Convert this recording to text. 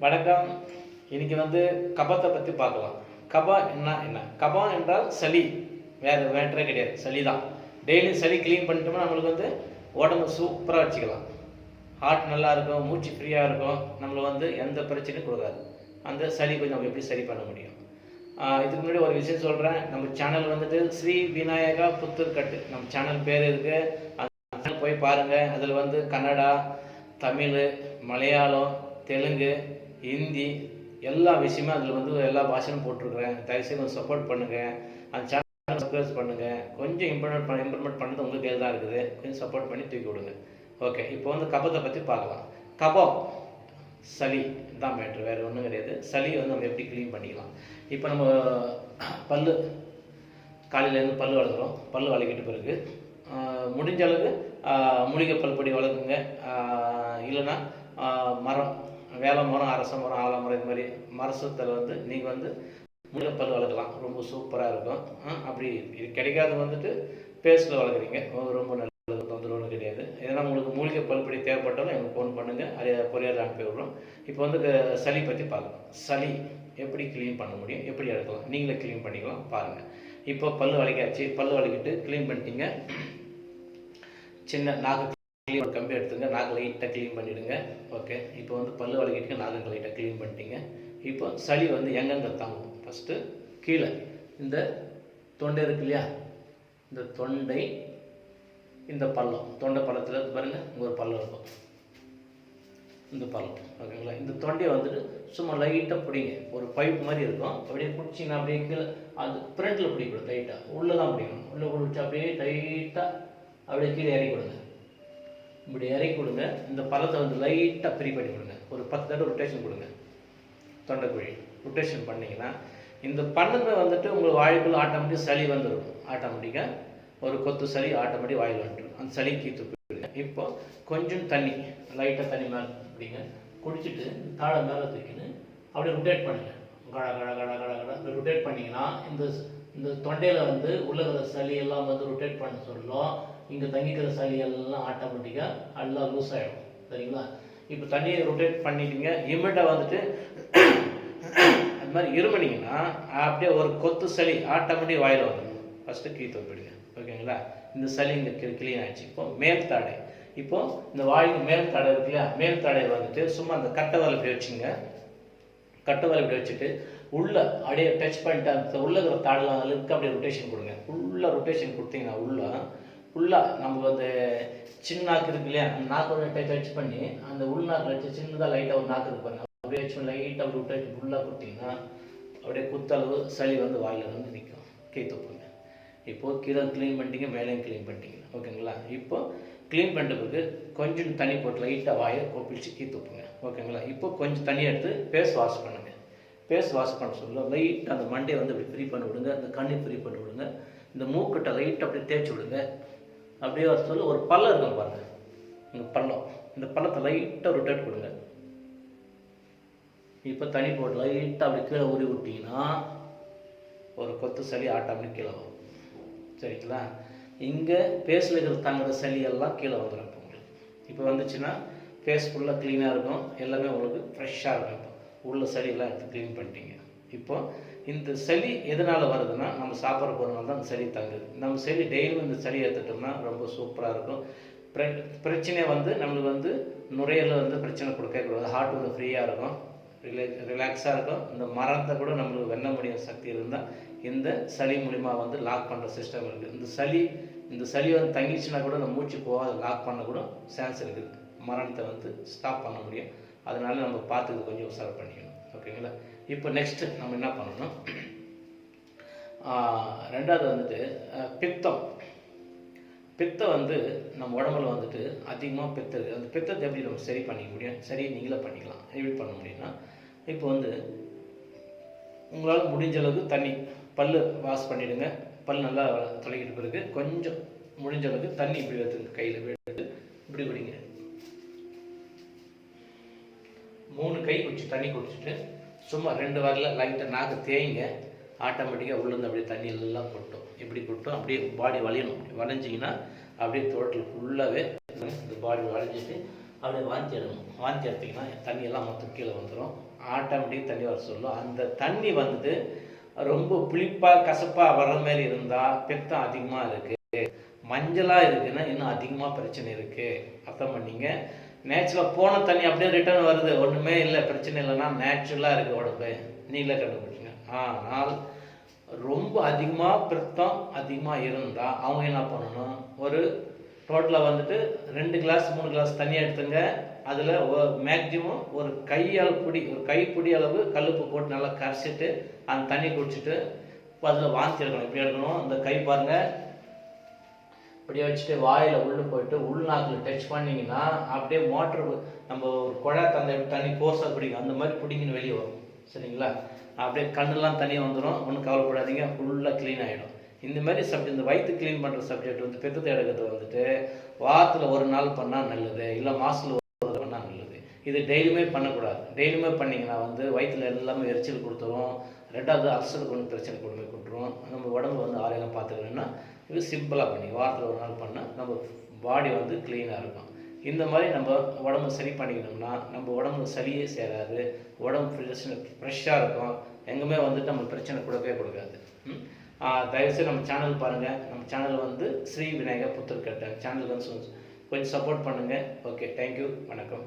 வணக்கம். இன்னைக்கு கபத்தை பற்றி பார்க்கலாம். கபம் என்ன? கபம் என்றால் சளி, வேற்றே கிடையாது, சளி தான். டெய்லி சளி க்ளீன் பண்ணிட்டோம்னா நம்மளுக்கு உடம்பு சூப்பராக வச்சுக்கலாம். ஹார்ட் நல்லா இருக்கும், மூச்சு ஃப்ரீயாக இருக்கும், நம்மளை எந்த பிரச்சனையும் கொடுக்காது. அந்த சளி கொஞ்சம் நம்ம எப்படி சரி பண்ண முடியும்? இதுக்கு முன்னாடி ஒரு விஷயம் சொல்கிறேன். நம்ம சேனல் ஸ்ரீ விநாயகா புத்தூர்கட்டு நம்ம சேனல் பேர் இருக்குது. அந்த போய் பாருங்கள். அதில் கன்னடா, தமிழ், மலையாளம், தெலுங்கு, ஹிந்தி எல்லா விஷயமும் அதில் எல்லா பாஷையும் போட்டிருக்கிறேன். தயவுசெய்து கொஞ்சம் சப்போர்ட் பண்ணுங்கள். அந்த சேனல் சப்ஸ்கிரைப் பண்ணுங்கள். கொஞ்சம் இம்ப்ரூவ்மெண்ட் பண்ணுறது உங்கள் கையில் தான் இருக்குது. கொஞ்சம் சப்போர்ட் பண்ணி தூக்கி விடுங்க. ஓகே, இப்போ கபத்தை பற்றி பார்க்கலாம். கபம் சளி தான் மேட்ரு, வேறு ஒன்றும் கிடையாது. சளி நம்ம எப்படி க்ளீன் பண்ணிக்கலாம்? இப்போ நம்ம காலையிலேருந்து பல் வளர்க்குறோம். பல் வளர்க்கிட்டு பிறகு முடிஞ்ச அளவுக்கு மூலிகை பல்பொடி வளர்க்குங்க. இல்லைன்னா மரம், வேலை மரம், அரச மரம், ஆலமரம், இது மாதிரி மரசத்தில் நீங்கள் மூலிகை பல் வளர்க்கலாம். ரொம்ப சூப்பராக இருக்கும். அப்படி இது கிடைக்காது பேஸ்ட்டில் வளர்க்குறீங்க, ரொம்ப நல்லது, தொந்தரவு கிடையாது. ஏன்னா உங்களுக்கு மூலிகை பல்பொடி தேவைப்பட்டாலும் எனக்கு ஃபோன் பண்ணுங்கள், அதை கொரியரில் அனுப்பி விடுறோம். இப்போ சளி பற்றி பார்க்கலாம். சளி எப்படி க்ளீன் பண்ண முடியும், எப்படி எடுக்கலாம், நீங்களே க்ளீன் பண்ணிக்கலாம். பாருங்கள். இப்போ பல் வளைக்காச்சு. பல் வளைக்கிட்டு க்ளீன் பண்ணிட்டீங்க. சின்ன நாக்கு ஒரு கம்பி எடுத்துங்க, நாக்கு லைட்டாக க்ளீன் பண்ணிவிடுங்க. ஓகே, இப்போ பல் வளைக்கிட்டு நாக்கு லைட்டாக க்ளீன் பண்ணிட்டீங்க. இப்போ சளி எங்கெங்கே தாங்கும்? ஃபஸ்ட்டு கீழே இந்த தொண்டை இருக்கு இல்லையா, இந்த தொண்டை, இந்த பள்ளம், தொண்டை பள்ளத்தில் பாருங்கள், இங்கே ஒரு பள்ளம் இருக்கும், இந்த பள்ளம். ஓகேங்களா? இந்த தொண்டையை சும்மா லைட்டாக பிடிங்க. ஒரு பைப் மாதிரி இருக்கும், அப்படியே பிடிச்சிங்கன்னா அப்படியே கீழே அது ஃப்ரண்ட்டில் பிடிக்கணும். லைட்டாக உள்ளே தான் பிடிக்கணும். உள்ளே பிடிச்சி அப்படியே லைட்டாக அப்படியே கீழே இறக்கி கொடுங்க. இப்படி இறக்கி கொடுங்க. இந்த பழத்தை லைட்டாக ஃப்ரீ பண்ணி கொடுங்க. ஒரு 10 தடவை ரொட்டேஷன் கொடுங்க. தொண்டைக்குழி ரொட்டேஷன் பண்ணிங்கன்னா இந்த பண்ணது உங்களுக்கு வாய்க்குள்ள ஆட்டோமேட்டிக் சளி வந்துடும். ஆட்டோமேட்டிக்காக ஒரு கொத்து சளி ஆட்டோமேட்டிக் வாயில் வந்துடும். அந்த சளி கீத்து போயிடுங்க. இப்போ கொஞ்சம் தண்ணி, லைட்டாக தண்ணி மேலே பிடிங்க. குடிச்சிட்டு தாழை மேலே தூக்கின்னு அப்படியே ரொட்டேட் பண்ணுங்க. கட கட கட கட கட ரொட்டேட் பண்ணிங்கன்னா இந்த தொண்டையில் உள்ள சளி எல்லாம் ரொட்டேட் பண்ண சொல்லும். இங்கே தங்கிக்கிற சளி எல்லாம் ஆட்டோமேட்டிக்காக எல்லாம் லூஸ் ஆகிடும். சரிங்களா? இப்போ தண்ணியை ரொட்டேட் பண்ணிட்டீங்க. இமிடியாக அது மாதிரி இருமனிங்கன்னா அப்படியே ஒரு கொத்து சளி ஆட்டோமேட்டிக் வாயில் வந்துடும். ஃபஸ்ட்டு கீத்து போயிடுங்க. ஓகேங்களா? இந்த சளி இங்கே கிளீன் ஆகிடுச்சு. இப்போ மேல் தாடை, இப்போது இந்த வாய்க்கு மேல் தாடை இருக்கு இல்லையா, மேல் தாடையை சும்மா அந்த கட்டை வேலை இப்படி வச்சுங்க. கட்டை வேலை இப்படி வச்சுட்டு உள்ளே அப்படியே டச் பண்ணிட்டு அந்த உள்ள இருக்கிற தாடெல்லாம் அதுக்கு அப்படியே ரொட்டேஷன் கொடுங்க. ஃபுல்லாக ரொட்டேஷன் கொடுத்தீங்கன்னா ஃபுல்லாக நம்ம சின்ன நாக்கு இருக்கு இல்லையா, அந்த நாக்கோட டச் பண்ணி அந்த உள்நாக்கில் வச்சு சின்னதாக லைட்டாக ஒரு நாக்கு இருப்பாங்க, அப்படியே வச்சு லைட்டாக அப்படி ரொட்டேஷன் ஃபுல்லாக கொடுத்தீங்கன்னா அப்படியே குத்தளவு சளி வாயில் நிற்கும். கீ துப்புங்க. இப்போது கீழே க்ளீன் பண்ணிட்டீங்க, மேலேயும் க்ளீன் பண்ணிட்டீங்க. ஓகேங்களா? இப்போது க்ளீன் பண்ணுறதுக்கு கொஞ்சம் தண்ணி போட்டு லைட்டாக வாயை கொப்பிடிச்சு கீ துப்புங்க. ஓகேங்களா? இப்போ கொஞ்சம் தண்ணி எடுத்து ஃபேஸ் வாஷ் பண்ணுங்கள். ஃபேஸ் வாஷ் பண்ண சொல்ல லைட்டாக அந்த மண்டையை இப்படி ஃப்ரீ பண்ணி விடுங்க. அந்த கண்ணை ஃப்ரீ பண்ணி விடுங்க. இந்த மூக்கிட்ட லைட்டாக அப்படி தேய்ச்சி விடுங்க. அப்படியே சொல்ல ஒரு பள்ளம் இருக்கும் பாருங்கள், இந்த பள்ளம், இந்த பள்ளத்தை லைட்டாக ரொட்டேட் கொடுங்க. இப்போ தண்ணி போட்டு லைட்டாக அப்படி கீழே ஊறி விட்டிங்கன்னா ஒரு கொத்து சளி ஆட்டோமேட்டிக் கீழே வரும். சரிங்களா? இங்கே ஃபேஸில் இருக்கிற தங்குற சளி எல்லாம் கீழே வந்துடும். இப்போ உங்களுக்கு இப்போ வந்துச்சுன்னா ஃபேஸ் ஃபுல்லாக க்ளீனாக இருக்கும். எல்லாமே உங்களுக்கு ஃப்ரெஷ்ஷாக இருக்கும். இப்போ உள்ள சளியெல்லாம் எடுத்து க்ளீன் பண்ணிட்டீங்க. இப்போது இந்த சளி எதனால் வருதுன்னா நம்ம சாப்பிட்ற பொருளால் தான் அந்த சளி தங்குது. நம்ம சளி டெய்லியும் இந்த சளி எடுத்துட்டோம்னா ரொம்ப சூப்பராக இருக்கும். பிரச்சனையை நம்மளுக்கு நுரையில் பிரச்சனை கொடுக்கக்கூடாது. ஹார்ட் ஃப்ரீயாக இருக்கும், ரிலாக்ஸாக இருக்கும். இந்த மரத்தை கூட நம்மளுக்கு வெண்ண முடியும் சக்தி இருந்தால் இந்த சளி மூலிமா லாக் பண்ணுற சிஸ்டம் இருக்குது. இந்த சளி தங்கிச்சுன்னா கூட நம்ம மூச்சு போகாத லாக் பண்ண கூட சான்ஸ் இருக்குது. மரணத்தை ஸ்டாப் பண்ண முடியும். அதனால நம்ம பார்த்துக்கு கொஞ்சம் உசார பண்ணிக்கணும். ஓகேங்களா? இப்போ நெக்ஸ்ட்டு நம்ம என்ன பண்ணணும்? ரெண்டாவது பித்தம். பித்தம் நம்ம உடம்புல அதிகமாக பித்தம் இருக்குது. அந்த பித்தத்தை எப்படி நம்ம சரி பண்ணிக்க முடியும்? சரி, நீங்களே பண்ணிக்கலாம். எப்படி பண்ண முடியும்னா, இப்போ உங்களால் முடிஞ்ச அளவுக்கு தண்ணி, பல் வாஷ் பண்ணிவிடுங்க. பல் நல்லா தொலைக்கிட்டு பிறகு கொஞ்சம் முடிஞ்ச அளவுக்கு தண்ணி இப்படி எடுத்துங்க. கையில் எடுத்து இப்படி விடுங்க. 3 கை குடிச்சு தண்ணி குடிச்சிட்டு சும்மா 2 வாரில் லைட்டாக நாக்கு தேய்ங்க. ஆட்டோமேட்டிக்காக உள்ளேருந்து அப்படியே தண்ணி எல்லாம் கொட்டும். எப்படி கொட்டும்? அப்படியே பாடி வளையணும். வளைஞ்சிங்கன்னா அப்படியே தோட்டத்தில் ஃபுல்லாகவே இந்த பாடி வளைஞ்சிட்டு அப்படியே வாந்தி எடுக்கணும். வாந்தி எடுத்திங்கன்னா தண்ணியெல்லாம் மொத்தம் கீழே வந்துடும். ஆட்டோமேட்டிக் தண்ணி வர சொல்லும். அந்த தண்ணி வந்து ரொம்ப புளிப்பாக கசப்பாக வர்ற மாதிரி இருந்தால் பித்தம் அதிகமாக இருக்குது, மஞ்சளாக இருக்குன்னா இன்னும் அதிகமாக பிரச்சனை இருக்குது. அர்த்தம் பண்ணிங்க. நேச்சுரலாக போன தண்ணி அப்படியே ரிட்டர்ன் வருது, ஒன்றுமே இல்லை, பிரச்சனை இல்லைன்னா நேச்சுரலாக இருக்குது உடம்பு, நீங்களே கண்டுபிடிச்சிங்க. ஆனால் ரொம்ப அதிகமாக பித்தம் அதிகமாக இருந்தால் அவங்க என்ன பண்ணணும், ஒரு டோட்டலாக வந்துட்டு 2 கிளாஸ் 3 கிளாஸ் தண்ணி எடுத்துங்க. அதில் மேக்சிமம் ஒரு கைப்பிடி அளவு கல்லுப்பு போட்டு நல்லா கரைச்சிட்டு அந்த தண்ணி குடிச்சிட்டு அதில் வாந்தி எடுக்கணும். இப்படி எடுக்கணும். அந்த கை பாருங்கள், இப்படியே வச்சுட்டு வாயில் உள்ளே போயிட்டு உள்நாக்கில் டச் பண்ணிங்கன்னா அப்படியே மோட்ரு நம்ம ஒரு குழாய் தண்ணி கோர்ஸாக பிடிக்கும், அந்த மாதிரி பிடிங்கன்னு வெளியே வரும். சரிங்களா? அப்படியே கண்ணெல்லாம் தண்ணி வந்துடும். ஒன்றும் கவலைப்படாதீங்க, ஃபுல்லாக க்ளீன் ஆகிடும். இந்த மாதிரி இந்த வயிற்று க்ளீன் பண்ணுற சப்ஜெக்ட் வந்து பித்தத்தை எடுக்கிறது வந்துட்டு வாரத்தில் ஒரு நாள் பண்ணால் நல்லது, இல்லை மாதத்தில் ஒரு பண்ணால் நல்லது. இது டெய்லியுமே பண்ணக்கூடாது. டெய்லியுமே பண்ணிங்கன்னா வந்து வயிற்றில் எல்லாமே எரிச்சல் கொடுத்துரும். ரெண்டாவது அல்சர் கொண்டு பிரச்சனை கொடுத்துரும். நம்ம உடம்பு வந்து ஆரோக்கியம் பார்த்துக்கணுன்னா இது சிம்பிளாக பண்ணி வாரத்தில் ஒரு நாள் பண்ணால் நம்ம பாடி வந்து க்ளீனாக இருக்கும். இந்த மாதிரி நம்ம உடம்பு சரி பண்ணிக்கணும்னா நம்ம உடம்புக்கு சளியே சேராது, உடம்பு ஃப்ரெஷ்ஷாக இருக்கும், எங்குமே வந்துட்டு நம்ம பிரச்சனை கொடுக்காது. தயவுசெய்து நம்ம சேனல் பாருங்கள். நம்ம சேனல் வந்து ஸ்ரீ விநாயகர் புத்தர்கட்டை சேனலுக்கு வந்து கொஞ்சம் சப்போர்ட் பண்ணுங்கள். ஓகே, தேங்க்யூ, வணக்கம்.